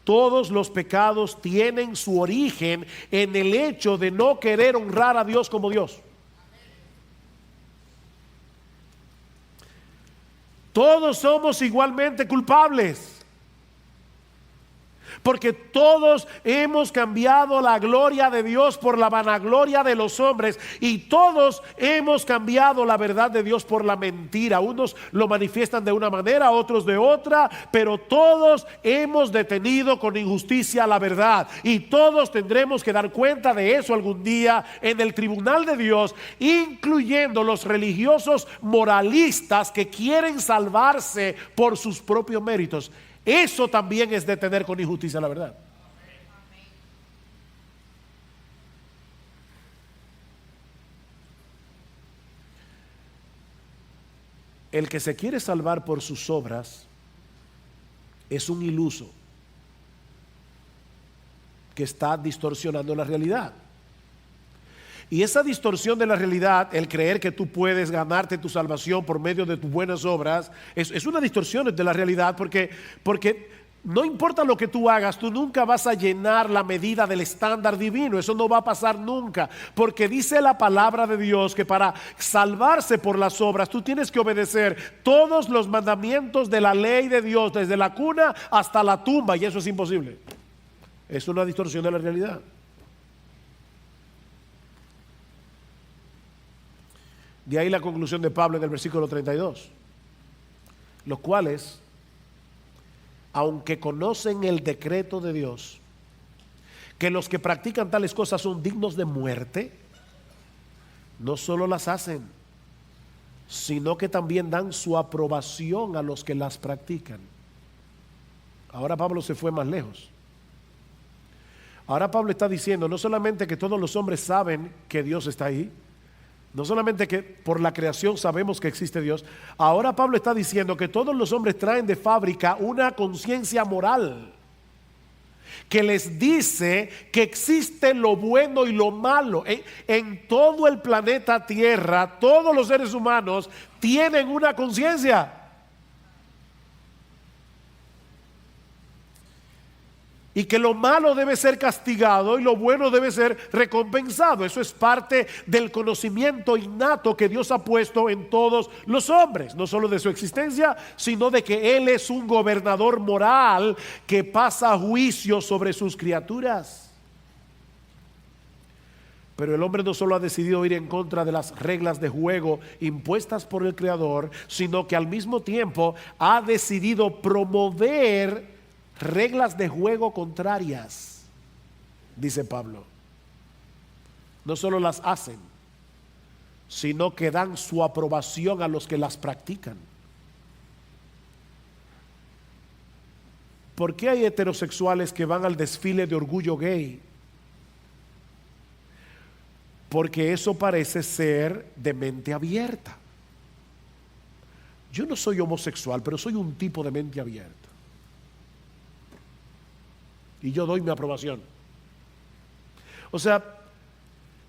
todos los pecados tienen su origen en el hecho de no querer honrar a Dios como Dios. Todos somos igualmente culpables, porque todos hemos cambiado la gloria de Dios por la vanagloria de los hombres, y todos hemos cambiado la verdad de Dios por la mentira. Unos lo manifiestan de una manera, otros de otra, pero todos hemos detenido con injusticia la verdad, y todos tendremos que dar cuenta de eso algún día en el tribunal de Dios, incluyendo los religiosos moralistas que quieren salvarse por sus propios méritos. Eso también es detener con injusticia la verdad. El que se quiere salvar por sus obras es un iluso que está distorsionando la realidad. Y esa distorsión de la realidad, el creer que tú puedes ganarte tu salvación por medio de tus buenas obras, es una distorsión de la realidad, porque no importa lo que tú hagas, tú nunca vas a llenar la medida del estándar divino. Eso no va a pasar nunca, porque dice la palabra de Dios que para salvarse por las obras tú tienes que obedecer todos los mandamientos de la ley de Dios, desde la cuna hasta la tumba, y eso es imposible. Es una distorsión de la realidad. De ahí la conclusión de Pablo en el versículo 32. Los cuales, aunque conocen el decreto de Dios, que los que practican tales cosas son dignos de muerte, no solo las hacen, sino que también dan su aprobación a los que las practican. Ahora Pablo se fue más lejos. Ahora Pablo está diciendo no solamente que todos los hombres saben que Dios está ahí, no solamente que por la creación sabemos que existe Dios. Ahora Pablo está diciendo que todos los hombres traen de fábrica una conciencia moral que les dice que existe lo bueno y lo malo. En todo el planeta Tierra, todos los seres humanos tienen una conciencia. y que lo malo debe ser castigado y lo bueno debe ser recompensado. Eso es parte del conocimiento innato que Dios ha puesto en todos los hombres, no solo de su existencia, sino de que Él es un gobernador moral que pasa juicio sobre sus criaturas. Pero el hombre no solo ha decidido ir en contra de las reglas de juego impuestas por el Creador, sino que al mismo tiempo ha decidido promover reglas de juego contrarias, dice Pablo. No solo las hacen, sino que dan su aprobación a los que las practican. ¿Por qué hay heterosexuales que van al desfile de orgullo gay? Porque eso parece ser de mente abierta. Yo no soy homosexual, pero soy un tipo de mente abierta. Y yo doy mi aprobación. O sea,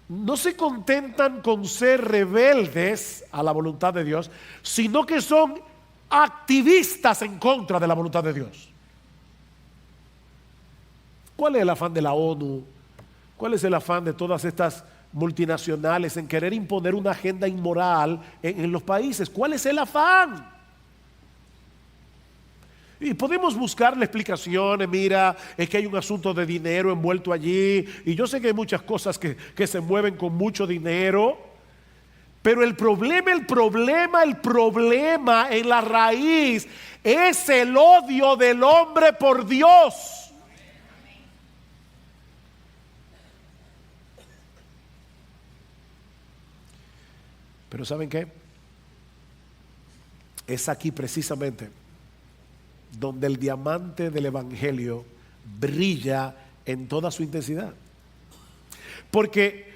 no se contentan con ser rebeldes a la voluntad de Dios, sino que son activistas en contra de la voluntad de Dios. ¿Cuál es el afán de la ONU? ¿Cuál es el afán de todas estas multinacionales en querer imponer una agenda inmoral en los países? ¿Cuál es el afán? Y podemos buscarle explicaciones. Mira, es que hay un asunto de dinero envuelto allí, y yo sé que hay muchas cosas que se mueven con mucho dinero, pero el problema en la raíz es el odio del hombre por Dios. Pero ¿saben qué? Es aquí precisamente donde el diamante del Evangelio brilla en toda su intensidad. Porque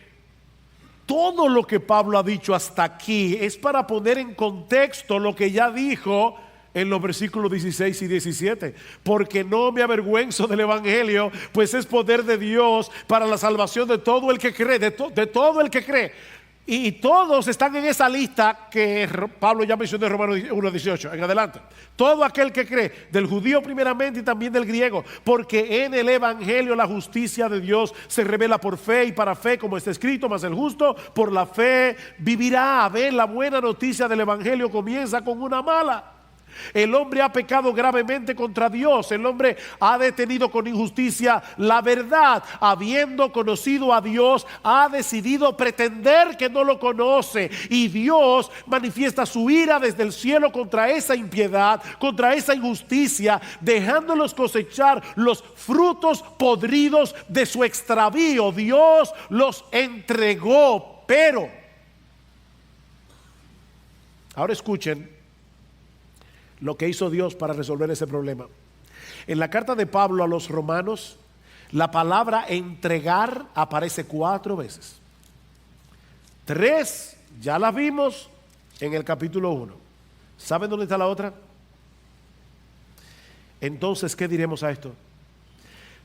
todo lo que Pablo ha dicho hasta aquí es para poner en contexto lo que ya dijo en los versículos 16 y 17. Porque no me avergüenzo del Evangelio, pues es poder de Dios para la salvación de todo el que cree, de todo el que cree. Y todos están en esa lista que Pablo ya mencionó en Romanos 1:18 en adelante. Todo aquel que cree, del judío primeramente y también del griego, porque en el Evangelio la justicia de Dios se revela por fe y para fe, como está escrito, mas el justo por la fe vivirá. A ver, la buena noticia del Evangelio comienza con una mala. El hombre ha pecado gravemente contra Dios. El hombre ha detenido con injusticia la verdad. Habiendo conocido a Dios, ha decidido pretender que no lo conoce. Y Dios manifiesta su ira desde el cielo contra esa impiedad, contra esa injusticia, dejándolos cosechar los frutos podridos de su extravío. Dios los entregó. Pero, ahora escuchen lo que hizo Dios para resolver ese problema. En la carta de Pablo a los romanos, la palabra entregar aparece 4 veces. 3 ya las vimos en el capítulo 1. ¿Saben dónde está la otra? Entonces, ¿qué diremos a esto?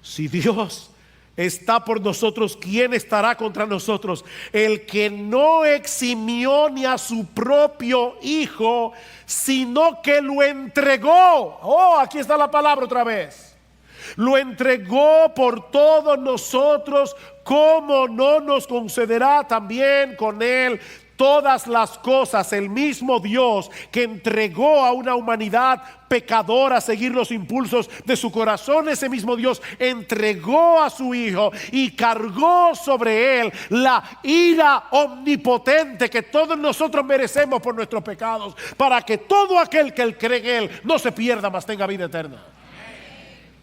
Si Dios está por nosotros, ¿quién estará contra nosotros? El que no eximió ni a su propio Hijo, sino que lo entregó. Oh, aquí está la palabra otra vez. Lo entregó por todos nosotros. ¿Cómo no nos concederá también con Él todas las cosas? El mismo Dios que entregó a una humanidad pecadora a seguir los impulsos de su corazón, ese mismo Dios entregó a su Hijo y cargó sobre Él la ira omnipotente que todos nosotros merecemos por nuestros pecados, para que todo aquel que cree en Él no se pierda, mas tenga vida eterna.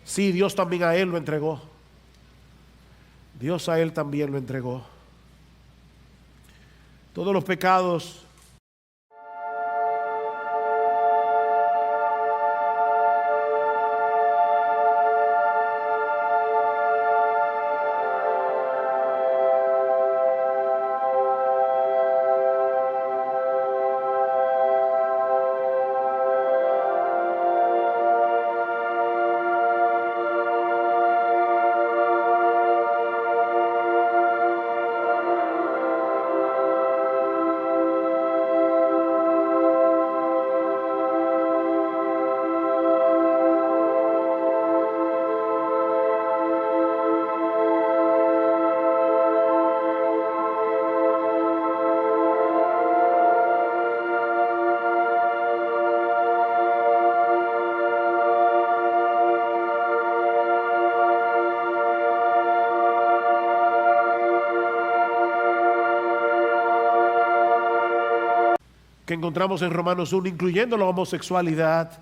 Sí, Dios también a Él lo entregó. Dios a Él también lo entregó. Todos los pecados que encontramos en Romanos 1, incluyendo la homosexualidad.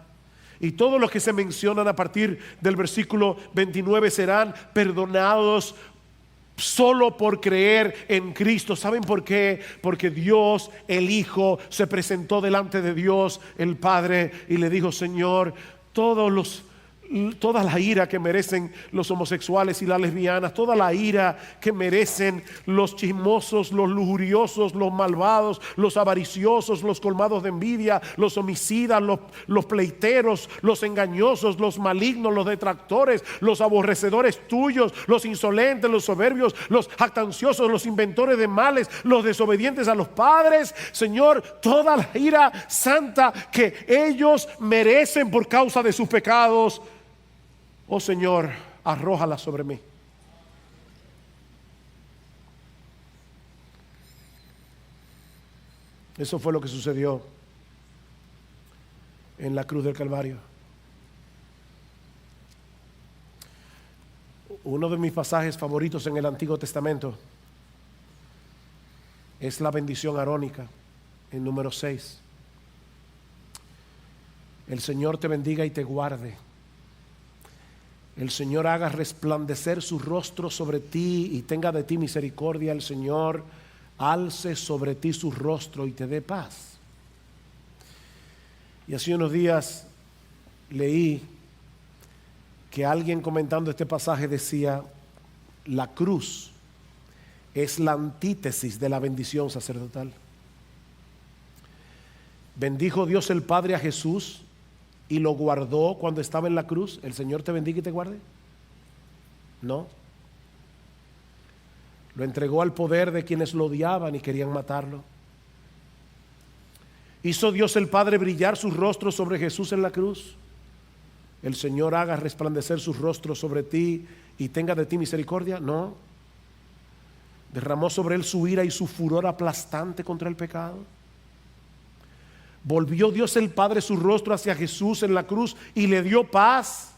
Y todos los que se mencionan a partir del versículo 29 serán perdonados solo por creer en Cristo. ¿Saben por qué? Porque Dios, el Hijo, se presentó delante de Dios, el Padre, y le dijo: Señor, toda la ira que merecen los homosexuales y las lesbianas, toda la ira que merecen los chismosos, los lujuriosos, los malvados, los avariciosos, los colmados de envidia, los homicidas, los pleiteros, los engañosos, los malignos, los detractores, los aborrecedores tuyos, los insolentes, los soberbios, los jactanciosos, los inventores de males, los desobedientes a los padres. Señor, toda la ira santa que ellos merecen por causa de sus pecados, oh Señor, arrójala sobre mí. Eso fue lo que sucedió en la cruz del Calvario. Uno de mis pasajes favoritos en el Antiguo Testamento es la bendición arónica en número 6. El Señor te bendiga y te guarde. El Señor haga resplandecer su rostro sobre ti y tenga de ti misericordia. El Señor alce sobre ti su rostro y te dé paz. Y hace unos días leí que alguien comentando este pasaje decía: la cruz es la antítesis de la bendición sacerdotal. Bendijo Dios el Padre a Jesús y lo guardó cuando estaba en la cruz. ¿El Señor te bendiga y te guarde? No. Lo entregó al poder de quienes lo odiaban y querían matarlo. ¿Hizo Dios el Padre brillar su rostro sobre Jesús en la cruz? ¿El Señor haga resplandecer su rostro sobre ti y tenga de ti misericordia? No. ¿Derramó sobre él su ira y su furor aplastante contra el pecado? ¿Volvió Dios el Padre su rostro hacia Jesús en la cruz y le dio paz?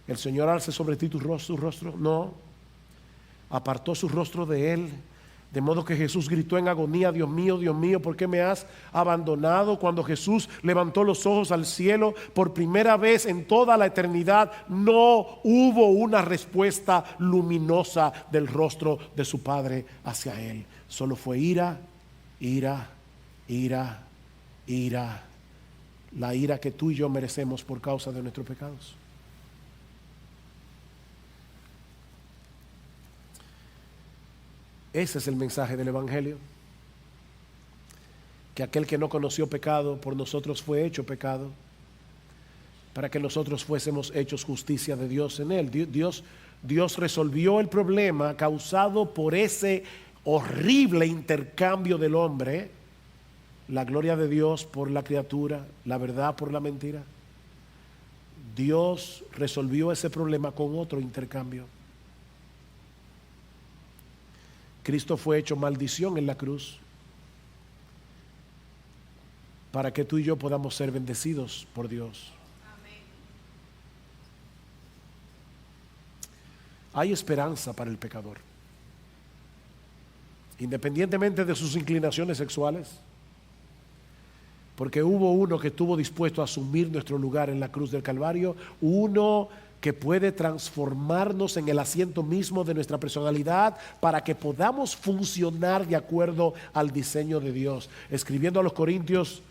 ¿El Señor alce sobre ti tu rostro? No. Apartó su rostro de él, de modo que Jesús gritó en agonía: Dios mío, ¿por qué me has abandonado? Cuando Jesús levantó los ojos al cielo, por primera vez en toda la eternidad, no hubo una respuesta luminosa del rostro de su Padre hacia él. Solo fue ira, ira, ira, ira, la ira que tú y yo merecemos por causa de nuestros pecados. Ese es el mensaje del Evangelio, que aquel que no conoció pecado por nosotros fue hecho pecado, para que nosotros fuésemos hechos justicia de Dios en él. Dios resolvió el problema causado por ese horrible intercambio del hombre, la gloria de Dios por la criatura, la verdad por la mentira. Dios resolvió ese problema con otro intercambio. Cristo fue hecho maldición en la cruz para que tú y yo podamos ser bendecidos por Dios. Amén. Hay esperanza para el pecador, independientemente de sus inclinaciones sexuales, porque hubo uno que estuvo dispuesto a asumir nuestro lugar en la cruz del Calvario, uno que puede transformarnos en el asiento mismo de nuestra personalidad para que podamos funcionar de acuerdo al diseño de Dios. Escribiendo a los Corintios,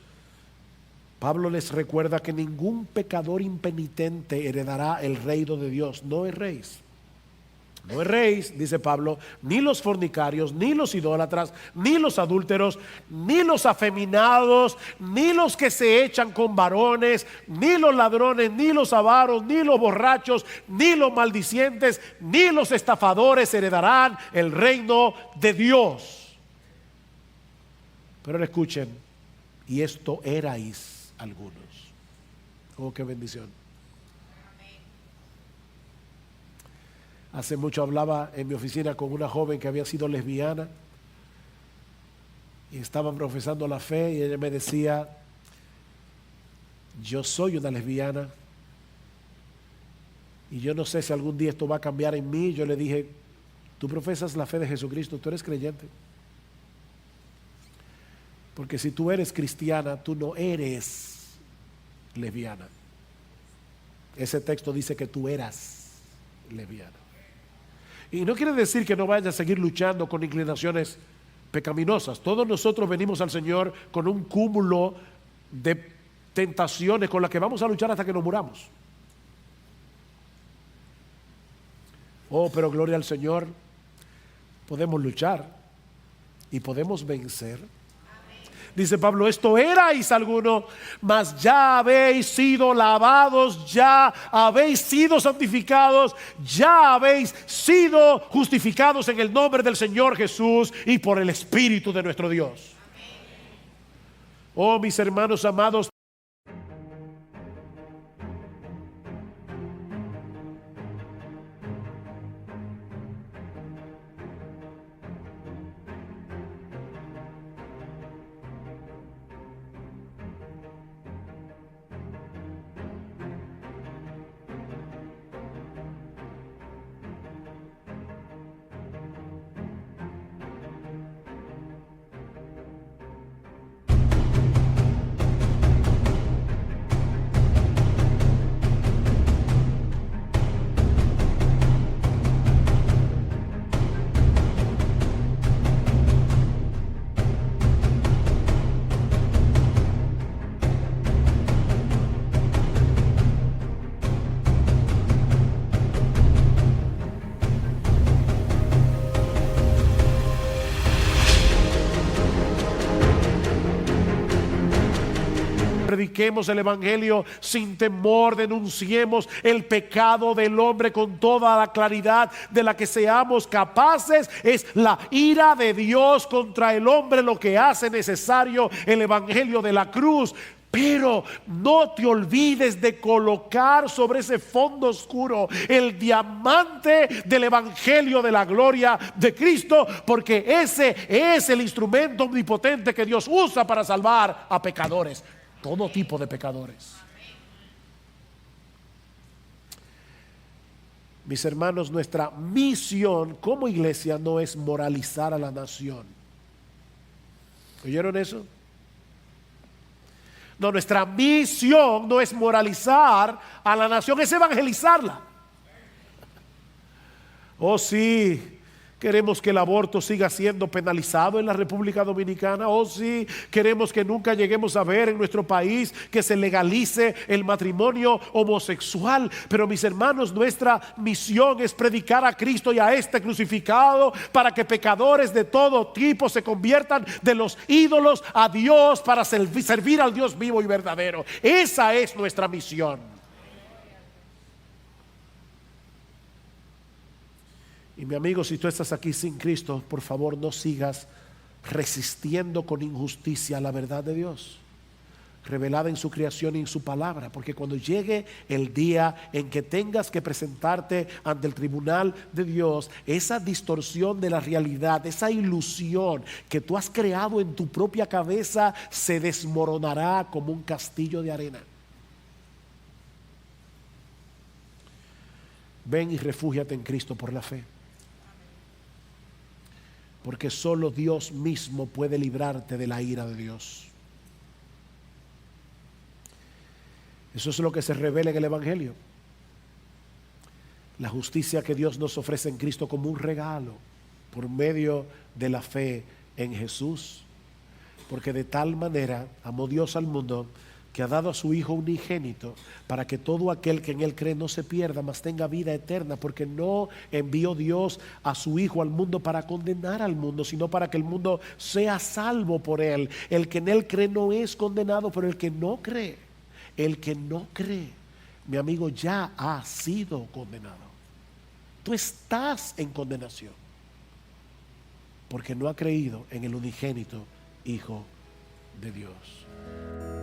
Pablo les recuerda que ningún pecador impenitente heredará el reino de Dios. No erréis. No erréis, dice Pablo, ni los fornicarios, ni los idólatras, ni los adúlteros, ni los afeminados, ni los que se echan con varones, ni los ladrones, ni los avaros, ni los borrachos, ni los maldicientes, ni los estafadores heredarán el reino de Dios. Pero ahora escuchen, y esto erais algunos. Oh, qué bendición. Hace mucho hablaba en mi oficina con una joven que había sido lesbiana y estaba profesando la fe, y ella me decía: yo soy una lesbiana y yo no sé si algún día esto va a cambiar en mí. Yo le dije: tú profesas la fe de Jesucristo, tú eres creyente. Porque si tú eres cristiana, tú no eres lesbiana. Ese texto dice que tú eras lesbiana. Y no quiere decir que no vayas a seguir luchando con inclinaciones pecaminosas. Todos nosotros venimos al Señor con un cúmulo de tentaciones con las que vamos a luchar hasta que nos muramos. Oh, pero gloria al Señor, podemos luchar y podemos vencer. Dice Pablo, esto erais alguno, mas ya habéis sido lavados, ya habéis sido santificados, ya habéis sido justificados en el nombre del Señor Jesús y por el Espíritu de nuestro Dios. Oh, mis hermanos amados, prediquemos el Evangelio sin temor, denunciemos el pecado del hombre con toda la claridad de la que seamos capaces. Es la ira de Dios contra el hombre lo que hace necesario el Evangelio de la cruz. Pero no te olvides de colocar sobre ese fondo oscuro el diamante del Evangelio de la gloria de Cristo, porque ese es el instrumento omnipotente que Dios usa para salvar a pecadores, todo tipo de pecadores. Mis hermanos, nuestra misión como iglesia no es moralizar a la nación. ¿Oyeron eso? No, nuestra misión no es moralizar a la nación, es evangelizarla. Oh, sí, queremos que el aborto siga siendo penalizado en la República Dominicana. Oh, sí, queremos que nunca lleguemos a ver en nuestro país que se legalice el matrimonio homosexual. Pero mis hermanos, nuestra misión es predicar a Cristo y a este crucificado para que pecadores de todo tipo se conviertan de los ídolos a Dios para servir al Dios vivo y verdadero. Esa es nuestra misión. Y mi amigo, si tú estás aquí sin Cristo, por favor no sigas resistiendo con injusticia a la verdad de Dios, revelada en su creación y en su palabra. Porque cuando llegue el día en que tengas que presentarte ante el tribunal de Dios, esa distorsión de la realidad, esa ilusión que tú has creado en tu propia cabeza, se desmoronará como un castillo de arena. Ven y refúgiate en Cristo por la fe. Porque solo Dios mismo puede librarte de la ira de Dios. Eso es lo que se revela en el Evangelio. La justicia que Dios nos ofrece en Cristo como un regalo por medio de la fe en Jesús. Porque de tal manera amó Dios al mundo que ha dado a su Hijo unigénito para que todo aquel que en Él cree no se pierda, mas tenga vida eterna. Porque no envió Dios a su Hijo al mundo para condenar al mundo, sino para que el mundo sea salvo por Él. El que en Él cree no es condenado, pero el que no cree, mi amigo, ya ha sido condenado. Tú estás en condenación porque no ha creído en el unigénito Hijo de Dios.